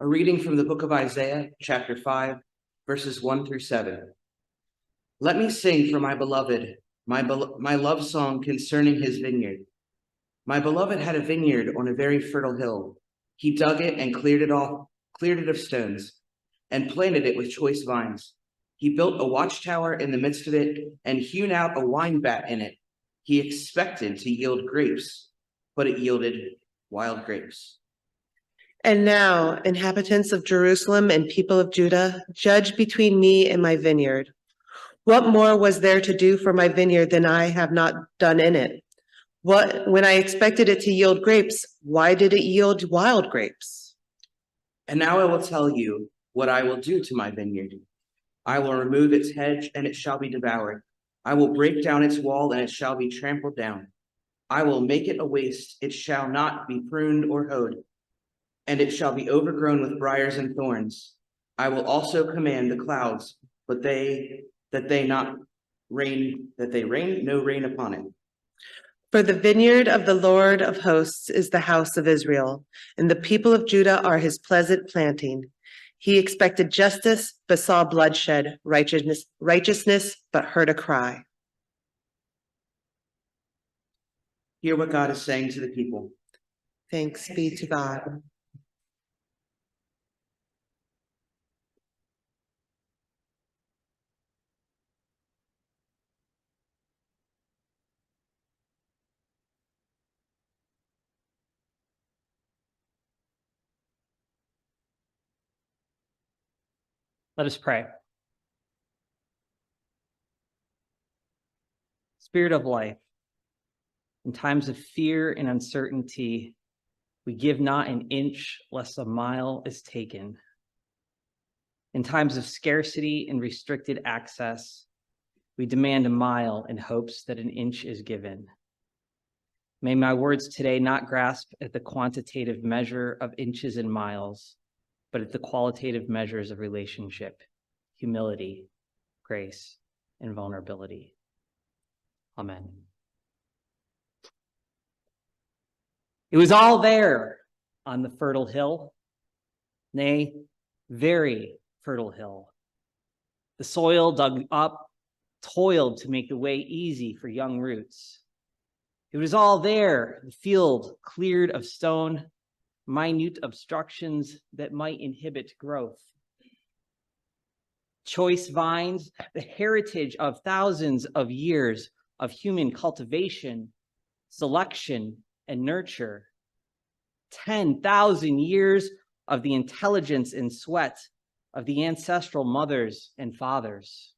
A reading from the book of Isaiah, chapter 5, verses 1 through 7. Let me sing for my beloved, my love song concerning his vineyard. My beloved had a vineyard on a very fertile hill. He dug it and cleared it of stones, and planted it with choice vines. He built a watchtower in the midst of it and hewn out a wine vat in it. He expected to yield grapes, but it yielded wild grapes. And now, inhabitants of Jerusalem and people of Judah, judge between me and my vineyard. What more was there to do for my vineyard than I have not done in it? When I expected it to yield grapes, why did it yield wild grapes? And now I will tell you what I will do to my vineyard. I will remove its hedge, and it shall be devoured. I will break down its wall, and it shall be trampled down. I will make it a waste. It shall not be pruned or hoed, and it shall be overgrown with briars and thorns. I will also command the clouds, but they rain no rain upon it. For the vineyard of the Lord of hosts is the house of Israel, and the people of Judah are his pleasant planting. He expected justice, but saw bloodshed, righteousness, but heard a cry. Hear what God is saying to the people. Thanks be to God. Let us pray. Spirit of life, in times of fear and uncertainty, we give not an inch lest a mile is taken. In times of scarcity and restricted access, we demand a mile in hopes that an inch is given. May my words today not grasp at the quantitative measure of inches and miles, but at the qualitative measures of relationship, humility, grace, and vulnerability. Amen. It was all there on the fertile hill, nay, very fertile hill. The soil dug up, toiled to make the way easy for young roots. It was all there, the field cleared of stone, minute obstructions that might inhibit growth. Choice vines, the heritage of thousands of years of human cultivation, selection, and nurture. 10,000 years of the intelligence and sweat of the ancestral mothers and fathers.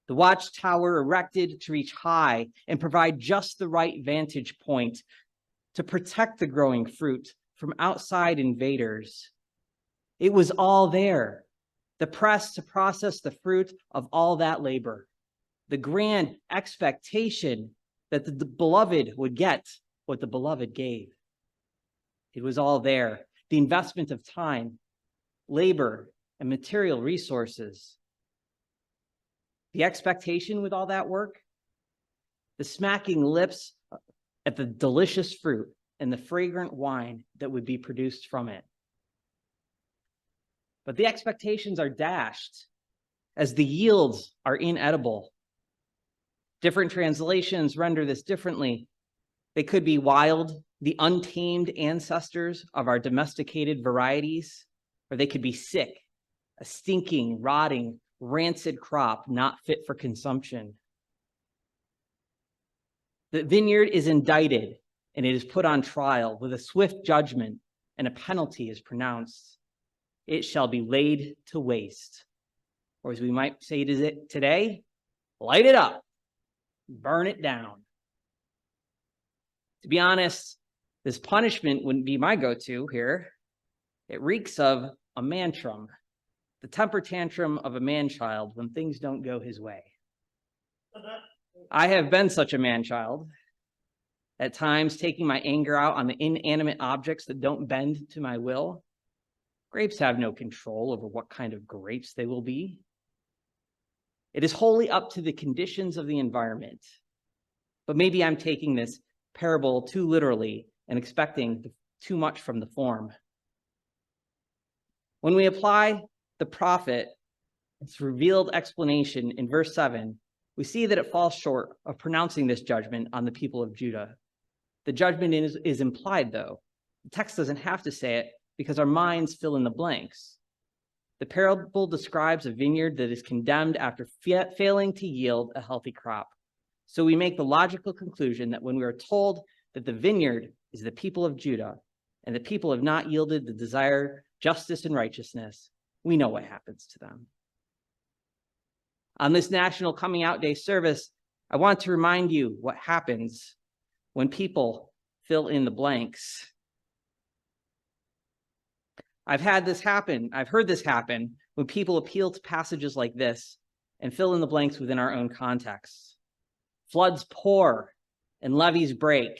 The watchtower erected to reach high and provide just the right vantage point to protect the growing fruit from outside invaders. It was all there, the press to process the fruit of all that labor, the grand expectation that the beloved would get what the beloved gave. It was all there, the investment of time, labor, and material resources. The expectation with all that work, the smacking lips at the delicious fruit and the fragrant wine that would be produced from it. But the expectations are dashed as the yields are inedible. Different translations render this differently. They could be wild, the untamed ancestors of our domesticated varieties, or they could be sick, a stinking, rotting, rancid crop not fit for consumption. The vineyard is indicted and it is put on trial with a swift judgment, and a penalty is pronounced. It shall be laid to waste. Or as we might say today, light it up, burn it down. To be honest, this punishment wouldn't be my go-to here. It reeks of a mantrum, the temper tantrum of a man-child when things don't go his way. I have been such a man-child, at times taking my anger out on the inanimate objects that don't bend to my will. Grapes have no control over what kind of grapes they will be. It is wholly up to the conditions of the environment. But maybe I'm taking this parable too literally and expecting too much from the form. When we apply the prophet's revealed explanation in verse 7, we see that it falls short of pronouncing this judgment on the people of Judah. The judgment is implied, though. The text doesn't have to say it because our minds fill in the blanks. The parable describes a vineyard that is condemned after failing to yield a healthy crop. So we make the logical conclusion that when we are told that the vineyard is the people of Judah and the people have not yielded the desired justice and righteousness, we know what happens to them. On this National Coming Out Day service, I want to remind you what happens when people fill in the blanks. I've heard this happen when people appeal to passages like this and fill in the blanks within our own context. Floods pour and levees break,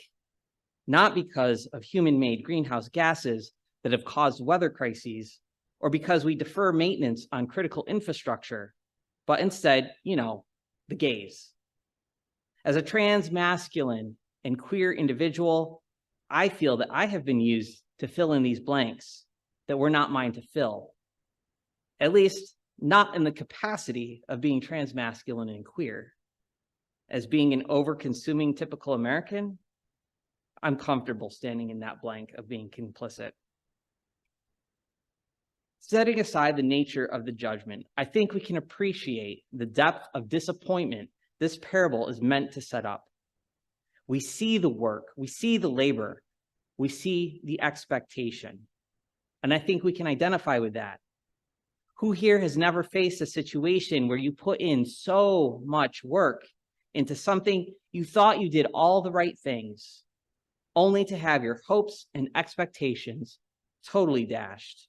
not because of human-made greenhouse gases that have caused weather crises or because we defer maintenance on critical infrastructure, but instead, the gays. As a trans masculine and queer individual, I feel that I have been used to fill in these blanks that were not mine to fill, at least not in the capacity of being transmasculine and queer. As being an over-consuming typical American, I'm comfortable standing in that blank of being complicit. Setting aside the nature of the judgment, I think we can appreciate the depth of disappointment this parable is meant to set up. We see the work, we see the labor, we see the expectation. And I think we can identify with that. Who here has never faced a situation where you put in so much work into something you thought you did all the right things, only to have your hopes and expectations totally dashed?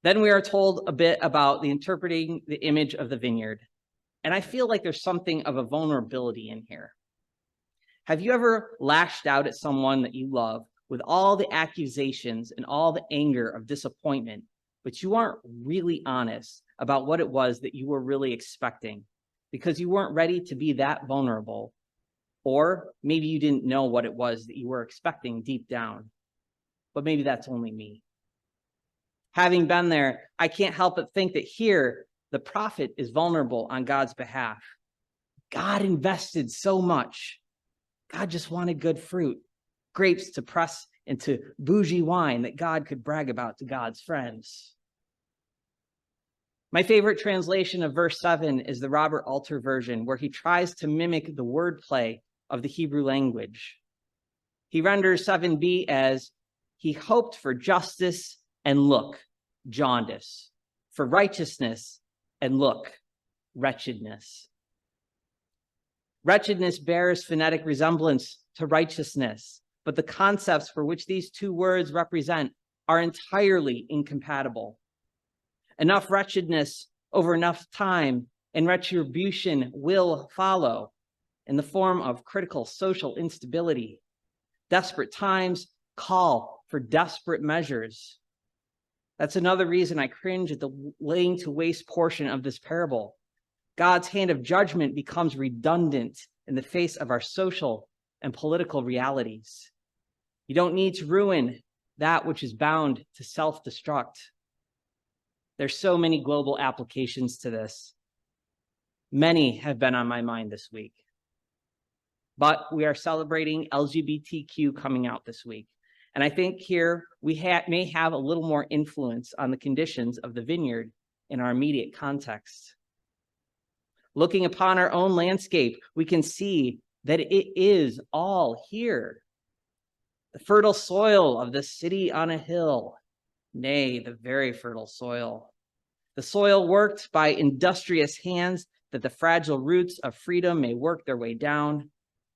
Then we are told a bit about the interpreting the image of the vineyard. And I feel like there's something of a vulnerability in here. Have you ever lashed out at someone that you love with all the accusations and all the anger of disappointment, but you aren't really honest about what it was that you were really expecting because you weren't ready to be that vulnerable, or maybe you didn't know what it was that you were expecting deep down, but maybe that's only me. Having been there, I can't help but think that here, the prophet is vulnerable on God's behalf. God invested so much. God just wanted good fruit, grapes to press into bougie wine that God could brag about to God's friends. My favorite translation of verse 7 is the Robert Alter version, where he tries to mimic the wordplay of the Hebrew language. He renders 7b as, he hoped for justice and look, jaundice, for righteousness and look, wretchedness. Wretchedness bears phonetic resemblance to righteousness, but the concepts for which these two words represent are entirely incompatible. Enough wretchedness over enough time, and retribution will follow in the form of critical social instability. Desperate times call for desperate measures. That's another reason I cringe at the laying to waste portion of this parable. God's hand of judgment becomes redundant in the face of our social and political realities. You don't need to ruin that which is bound to self-destruct. There's so many global applications to this. Many have been on my mind this week. But we are celebrating LGBTQ coming out this week. And I think here we may have a little more influence on the conditions of the vineyard in our immediate context. Looking upon our own landscape, we can see that it is all here. The fertile soil of the city on a hill, nay, the very fertile soil. The soil worked by industrious hands that the fragile roots of freedom may work their way down.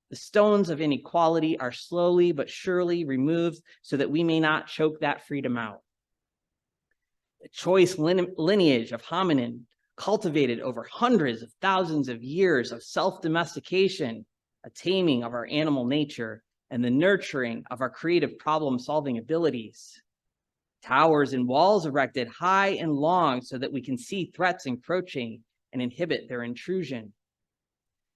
The stones of inequality are slowly but surely removed so that we may not choke that freedom out. The choice lineage of hominin cultivated over hundreds of thousands of years of self-domestication, a taming of our animal nature, and the nurturing of our creative problem-solving abilities. Towers and walls erected high and long so that we can see threats encroaching and inhibit their intrusion.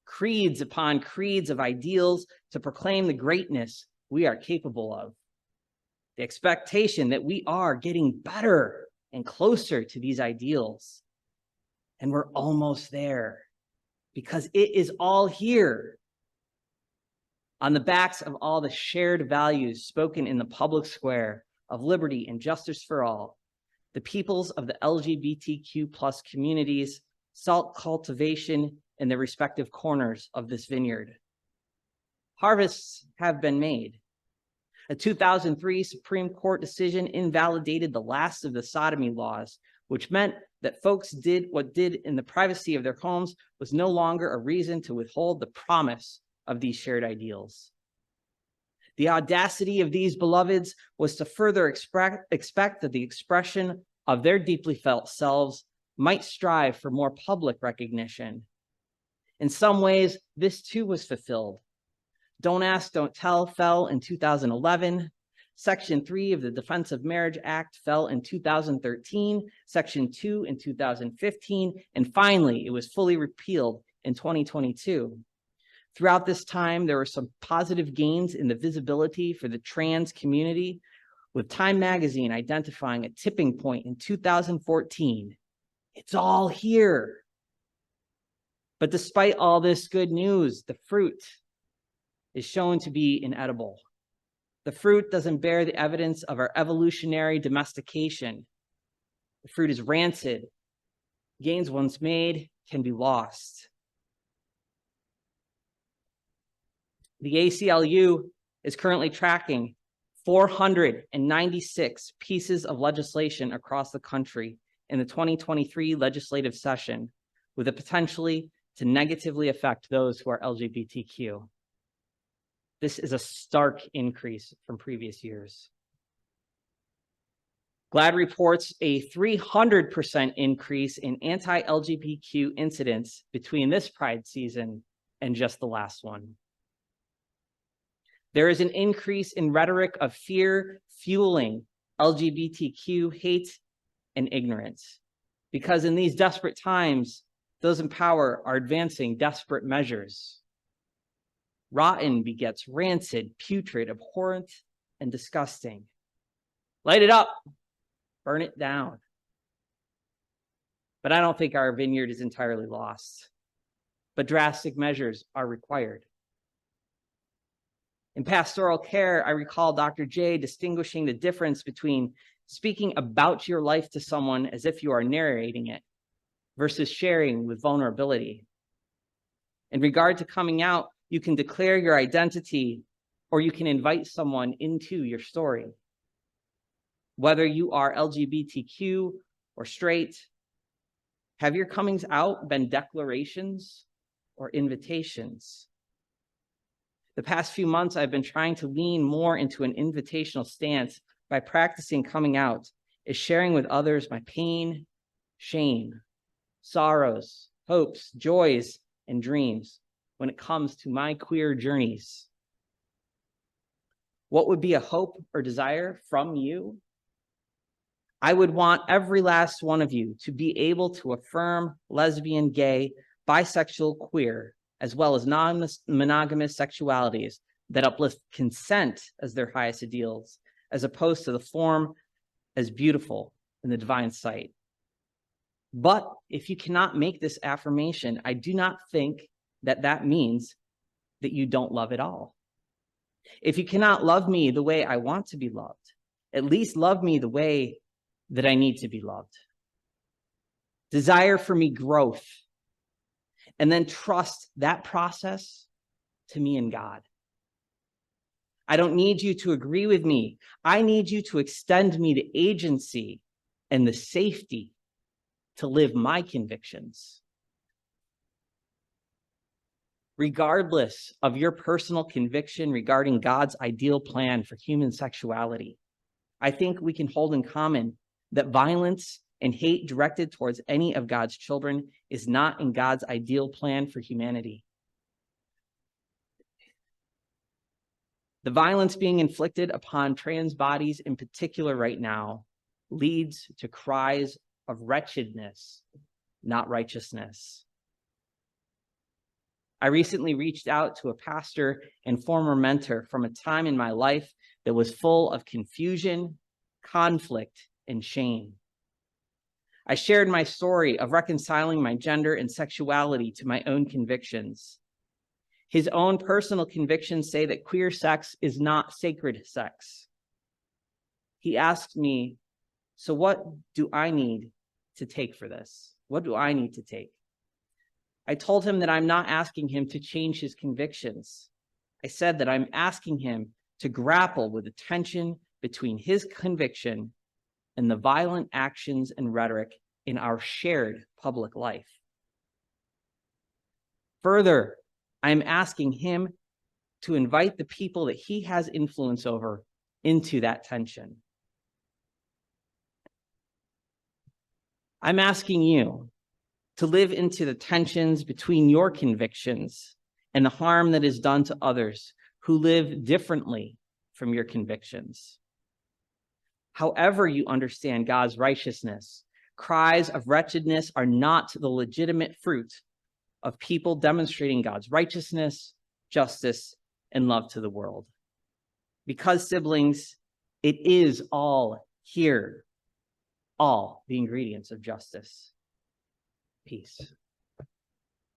Creeds upon creeds of ideals to proclaim the greatness we are capable of. the expectation that we are getting better and closer to these ideals. And we're almost there because it is all here on the backs of all the shared values spoken in the public square of liberty and justice for all. The peoples of the LGBTQ plus communities sought cultivation in their respective corners of this vineyard. Harvests have been made. A 2003 Supreme Court decision invalidated the last of the sodomy laws, which meant that folks did what did in the privacy of their homes was no longer a reason to withhold the promise of these shared ideals. The audacity of these beloveds was to further expect that the expression of their deeply felt selves might strive for more public recognition. In some ways, this too was fulfilled. Don't Ask, Don't Tell fell in 2011. Section 3 of the Defense of Marriage Act fell in 2013, Section 2 in 2015, and finally, it was fully repealed in 2022. Throughout this time, there were some positive gains in the visibility for the trans community, with Time magazine identifying a tipping point in 2014. It's all here. But despite all this good news, the fruit is shown to be inedible. The fruit doesn't bear the evidence of our evolutionary domestication. The fruit is rancid. Gains once made can be lost. The ACLU is currently tracking 496 pieces of legislation across the country in the 2023 legislative session, with the potentially to negatively affect those who are LGBTQ. This is a stark increase from previous years. GLAAD reports a 300% increase in anti-LGBTQ incidents between this Pride season and just the last one. There is an increase in rhetoric of fear fueling LGBTQ hate and ignorance, because in these desperate times, those in power are advancing desperate measures. Rotten begets rancid, putrid, abhorrent, and disgusting. Light it up, burn it down. But I don't think our vineyard is entirely lost, but drastic measures are required. In pastoral care, I recall Dr. J distinguishing the difference between speaking about your life to someone as if you are narrating it versus sharing with vulnerability. In regard to coming out, you can declare your identity or you can invite someone into your story. Whether you are LGBTQ or straight, have your comings out been declarations or invitations? The past few months, I've been trying to lean more into an invitational stance by practicing coming out, is sharing with others my pain, shame, sorrows, hopes, joys, and dreams when it comes to my queer journeys. What would be a hope or desire from you? I would want every last one of you to be able to affirm lesbian, gay, bisexual, queer, as well as non-monogamous sexualities that uplift consent as their highest ideals, as opposed to the form as beautiful in the divine sight. But if you cannot make this affirmation, I do not think that that means that you don't love at all. If you cannot love me the way I want to be loved, at least love me the way that I need to be loved. Desire for me growth, and then trust that process to me and God. I don't need you to agree with me. I need you to extend me the agency and the safety to live my convictions. Regardless of your personal conviction regarding God's ideal plan for human sexuality, I think we can hold in common that violence and hate directed towards any of God's children is not in God's ideal plan for humanity. The violence being inflicted upon trans bodies in particular right now leads to cries of wretchedness, not righteousness. I recently reached out to a pastor and former mentor from a time in my life that was full of confusion, conflict, and shame. I shared my story of reconciling my gender and sexuality to my own convictions. His own personal convictions say that queer sex is not sacred sex. He asked me, so what do I need to take for this? What do I need to take? I told him that I'm not asking him to change his convictions. I said that I'm asking him to grapple with the tension between his conviction and the violent actions and rhetoric in our shared public life. Further, I'm asking him to invite the people that he has influence over into that tension. I'm asking you to live into the tensions between your convictions and the harm that is done to others who live differently from your convictions. However you understand God's righteousness, cries of wretchedness are not the legitimate fruit of people demonstrating God's righteousness, justice, and love to the world. Because, siblings, it is all here, all the ingredients of justice. Peace.